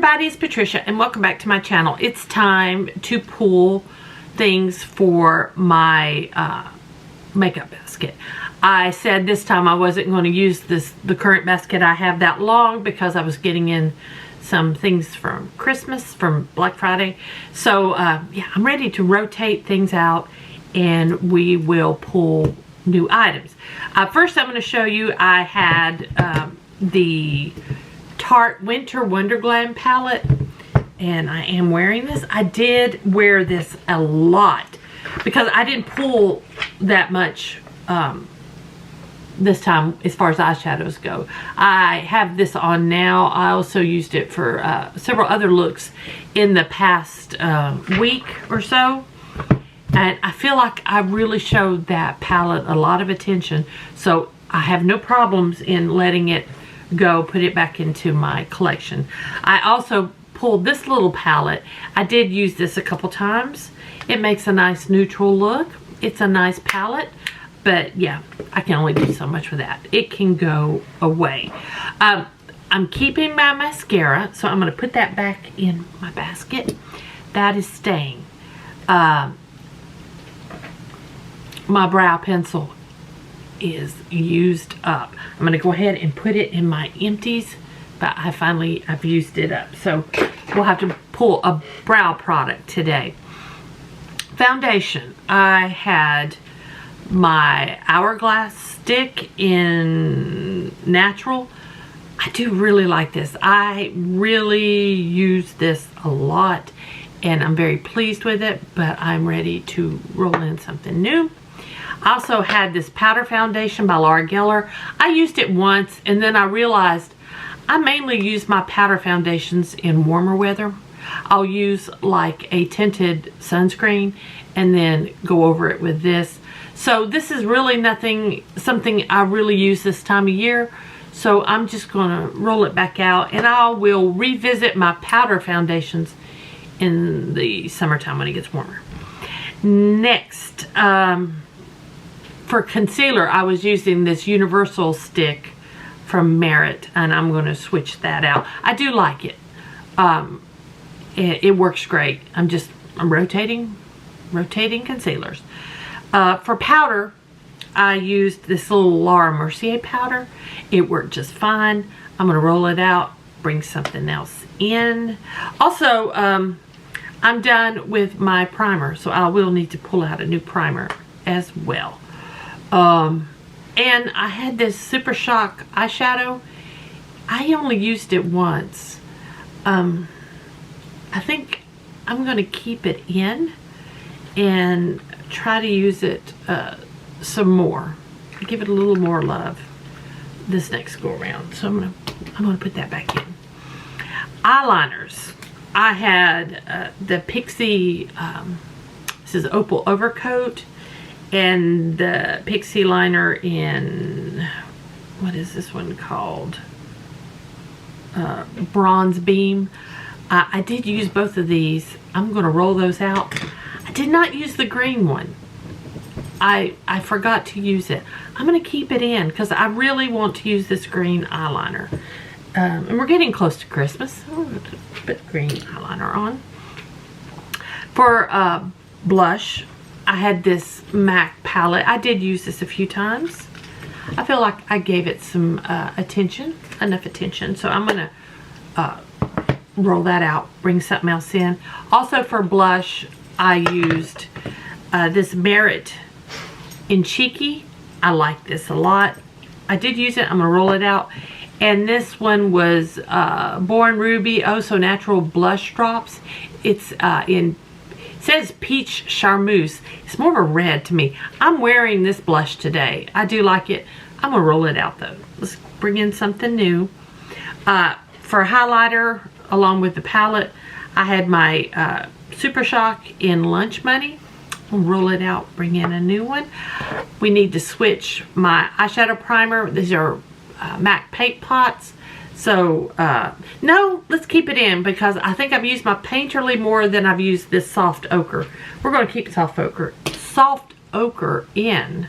everybody, it's Patricia and welcome back to my channel. It's time to pull things for my makeup basket. I said this time I wasn't going to use the current basket I have that long because I was getting in some things from Christmas, from Black Friday. So yeah, I'm ready to rotate things out and we will pull new items. First I'm going to show you I had the Tarte Winter Wonderland palette, and I am wearing this. I did wear this a lot because I didn't pull that much this time as far as eyeshadows go. I have this on now. I also used it for several other looks in the past week or so, and I feel like I really showed that palette a lot of attention, so I have no problems in letting it go, put it back into my collection. I also pulled this little palette. I did use this a couple times. It makes a nice neutral look. It's a nice palette, but yeah, I can only do so much with that. It can go away. I'm keeping my mascara, so I'm going to put that back in my basket. That is staying. My brow pencil is used up. I'm going to go ahead and put it in my empties, but I've used it up, so we'll have to pull a brow product today. Foundation, I had my Hourglass stick in natural. I do really like this. I really use this a lot and I'm very pleased with it, but I'm ready to roll in something new. I also had this powder foundation by Laura Geller. I used it once and then I realized I mainly use my powder foundations in warmer weather. I'll use like a tinted sunscreen and then go over it with this. So this is really something I really use this time of year. So I'm just gonna roll it back out and I will revisit my powder foundations in the summertime when it gets warmer. Next, for concealer, I was using this universal stick from Merit, and I'm going to switch that out. I do like it. It works great. I'm rotating concealers. For powder, I used this little Laura Mercier powder. It worked just fine. I'm going to roll it out, bring something else in. Also, I'm done with my primer, so I will need to pull out a new primer as well. And I had this Super Shock eyeshadow. I only used it once. I think I'm going to keep it in and try to use it some more. Give it a little more love this next go around. So I'm going to put that back in. Eyeliners. I had the Pixie, this is Opal Overcoat, and the Pixie liner in, what is this one called? Bronze Beam. I did use both of these. I'm going to roll those out. I did not use the green one. I forgot to use it. I'm going to keep it in because I really want to use this green eyeliner. And we're getting close to Christmas. I'm going to put green eyeliner on. For blush, I had this MAC palette. I did use this a few times. I feel like I gave it some enough attention. So I'm going to roll that out, bring something else in. Also for blush, I used this Merit in Cheeky. I like this a lot. I did use it. I'm going to roll it out. And this one was Born Ruby Oh So Natural Blush Drops. It's it says Peach Charmeuse. It's more of a red to me. I'm wearing this blush today. I do like it. I'm going to roll it out though. Let's bring in something new. For highlighter, along with the palette, I had my Super Shock in Lunch Money. I'll roll it out, bring in a new one. We need to switch my eyeshadow primer. These are MAC Paint Pots. So, no, let's keep it in because I think I've used my Painterly more than I've used this Soft Ochre. We're going to keep Soft Ochre in.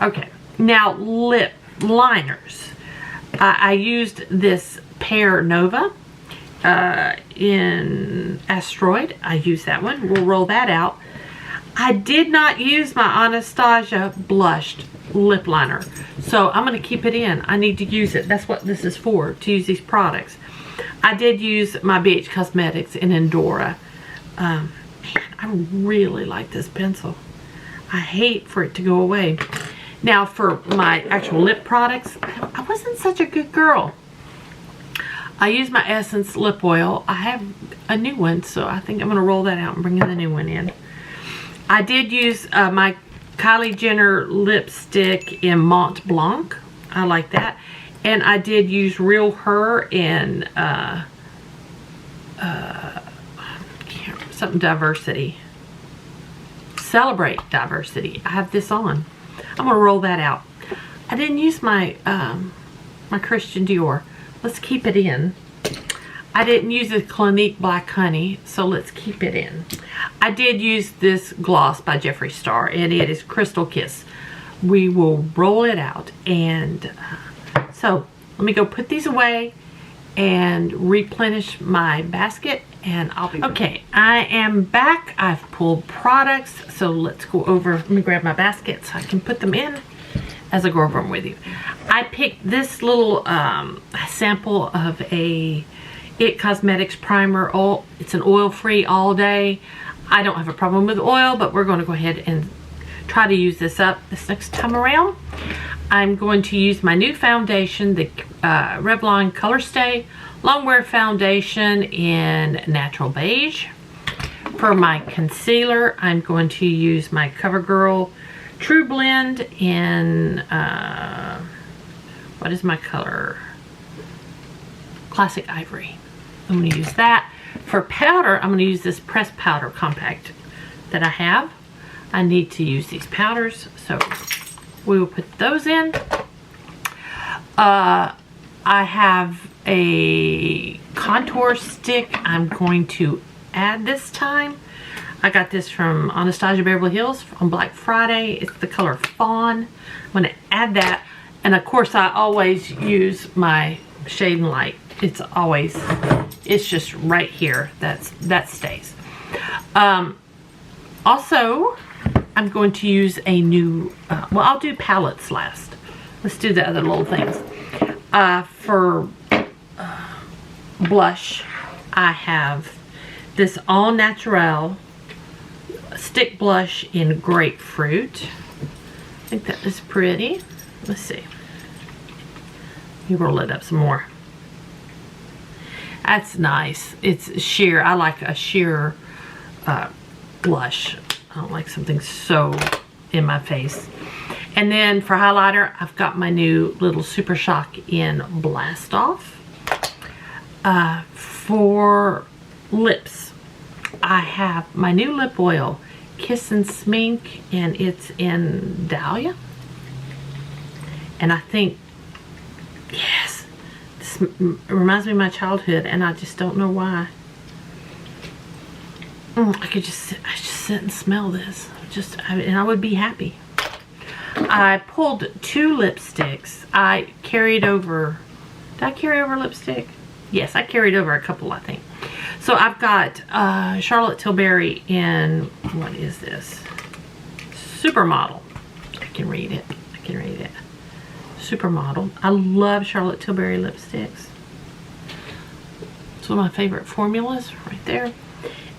Okay, now lip liners. I used this Pear Nova in Asteroid. I use that one. We'll roll that out. I did not use my Anastasia blushed lip liner, so I'm going to keep it in. I need to use it. That's what this is for, to use these products. I did use my BH Cosmetics in Endora. Man, I really like this pencil. I hate for it to go away. Now for my actual lip products, I wasn't such a good girl. I use my Essence lip oil. I have a new one, so I think I'm going to roll that out and bring the new one in. I did use my Kylie Jenner lipstick in Mont Blanc. I like that. And I did use Real Her in something Diversity. Celebrate Diversity. I have this on. I'm going to roll that out. I didn't use my my Christian Dior. Let's keep it in. I didn't use the Clinique Black Honey, so let's keep it in. I did use this gloss by Jeffree Star, and it is Crystal Kiss. We will roll it out, and so let me go put these away and replenish my basket, and I'll be okay. I am back. I've pulled products, so let's go over. Let me grab my basket so I can put them in as I go over them with you. I picked this little sample of a It Cosmetics primer. It's an oil-free all day. I don't have a problem with oil, but we're going to go ahead and try to use this up this next time around. I'm going to use my new foundation, the Revlon Color Stay Longwear Foundation in Natural Beige. For my concealer, I'm going to use my CoverGirl True Blend in, what is my color? Classic Ivory. I'm going to use that. For powder, I'm going to use this pressed powder compact that I have. I need to use these powders, so we will put those in. I have a contour stick I'm going to add this time. I got this from Anastasia Beverly Hills on Black Friday. It's the color Fawn. I'm going to add that. And of course, I always use my Shade and Light. It's just right here. That stays. Also, I'm going to use a new, well, I'll do palettes last. Let's do the other little things. For blush, I have this All Natural stick blush in Grapefruit. I think that is pretty. Let's see. You roll it up some more. That's nice. It's sheer. I like a sheer blush. I don't like something so in my face. And then for highlighter, I've got my new little Super Shock in Blast Off. For lips, I have my new lip oil, Kiss and Smink, and it's in Dahlia. And I think, yes, this reminds me of my childhood, and I just don't know why. I could just sit and smell this, and I would be happy. I pulled 2 lipsticks. I carried over. Did I carry over lipstick? Yes, I carried over a couple, I think. So I've got Charlotte Tilbury in, what is this? Supermodel. I can read it. Supermodel. I love Charlotte Tilbury lipsticks. It's one of my favorite formulas right there.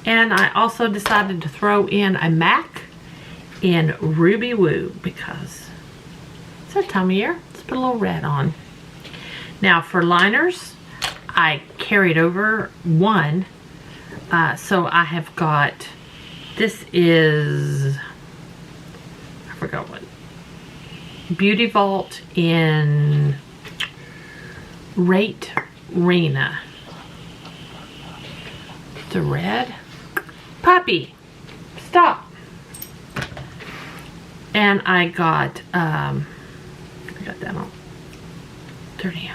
And I also decided to throw in a MAC in Ruby Woo because it's that time of year. Let's put a little red on. Now for liners, I carried over 1. So I have got, this is, I forgot what, Beauty Vault in Rate Rena. The red. Puppy, stop. And I got that on 30.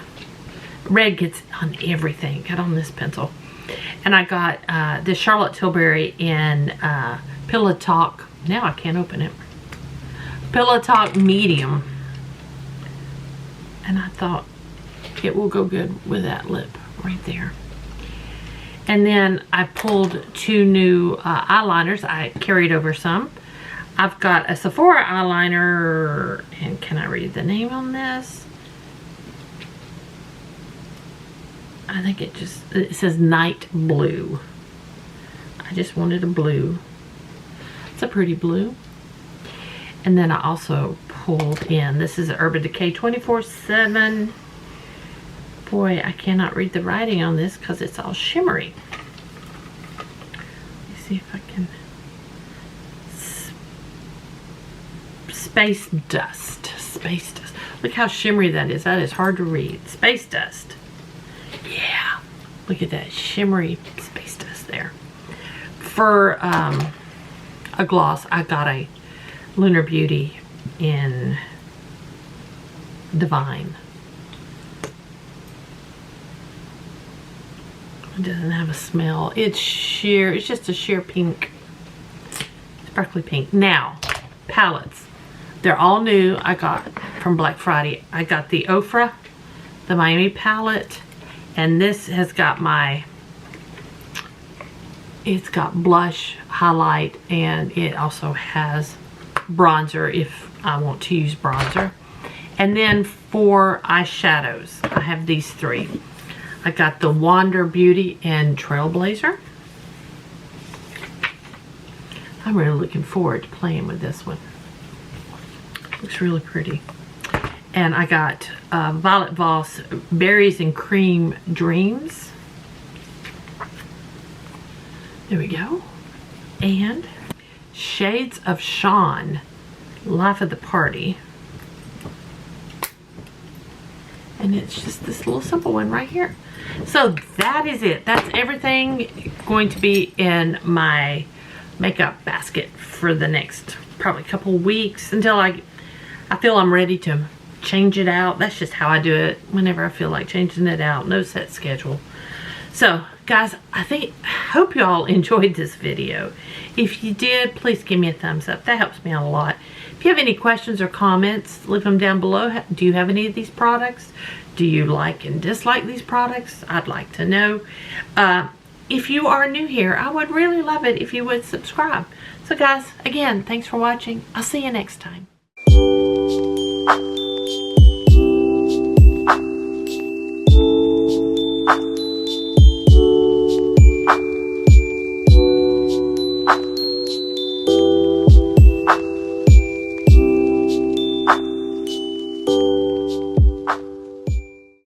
Red gets on everything. Got on this pencil. And I got this Charlotte Tilbury in Pillow Talk. Now I can't open it. Pillow Talk Medium. And I thought it will go good with that lip right there. And then I pulled 2 new eyeliners. I carried over some. I've got a Sephora eyeliner, and can I read the name on this? I think it says Night Blue. I just wanted a blue. It's a pretty blue. And then I also pulled in, this is Urban Decay 24/7. Boy, I cannot read the writing on this because it's all shimmery. Let me see if I can. Space Dust. Space Dust. Look how shimmery that is. That is hard to read. Space Dust. Yeah. Look at that shimmery space dust there. For a gloss, I got a Lunar Beauty in Divine. It doesn't have a smell. It's sheer, it's just a sheer pink, sparkly pink. Now, palettes. They're all new. I got from Black Friday. I got the Ofra, the Miami palette, and this has got my, it's got blush, highlight, and it also has bronzer if I want to use bronzer. And then for eyeshadows, I have these 3. I got the Wander Beauty and Trailblazer. I'm really looking forward to playing with this one. Looks really pretty. And I got Violet Voss Berries and Cream Dreams. There we go. And Shades of Sean Life of the Party. And it's just this little simple one right here. So that is it. That's everything going to be in my makeup basket for the next probably couple weeks until I feel I'm ready to change it out. That's just how I do it whenever I feel like changing it out. No set schedule. So guys, hope you all enjoyed this video. If you did, please give me a thumbs up. That helps me out a lot. If you have any questions or comments, leave them down below. Do you have any of these products? Do you like and dislike these products? I'd like to know. If you are new here, I would really love it if you would subscribe. So guys, again, thanks for watching. I'll see you next time.